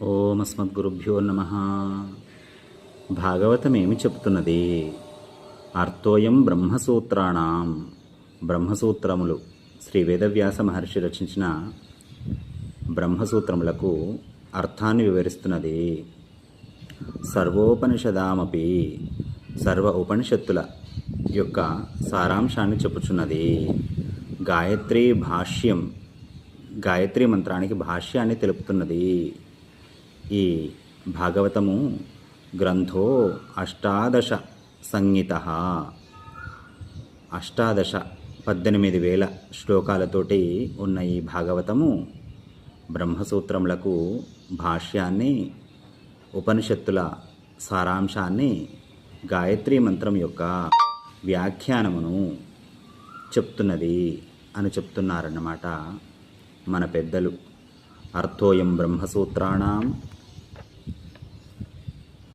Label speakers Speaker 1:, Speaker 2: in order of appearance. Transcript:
Speaker 1: ఓం అస్మద్గురుభ్యో నమ. భాగవతం ఏమి చెప్తున్నది? అర్థోయం బ్రహ్మసూత్రాణం. బ్రహ్మసూత్రములు శ్రీ వేదవ్యాస మహర్షి రచించిన బ్రహ్మసూత్రములకు అర్థాన్ని వివరిస్తున్నది. సర్వోపనిషదామపి, సర్వ ఉపనిషత్తుల యొక్క సారాంశాన్ని చెప్పుచున్నది. గాయత్రీ మంత్రానికి భాష్యాన్ని తెలుపుతున్నది. ఈ భాగవతము గ్రంథో అష్టాదశ సంహిత. 18,000 శ్లోకాలతోటి ఉన్న ఈ భాగవతము బ్రహ్మసూత్రములకు భాష్యాన్ని, ఉపనిషత్తుల సారాంశాన్ని, గాయత్రీ మంత్రం యొక్క వ్యాఖ్యానమును చెప్తున్నది అని చెప్తున్నారన్నమాట మన పెద్దలు. అర్థోయం బ్రహ్మసూత్రాణం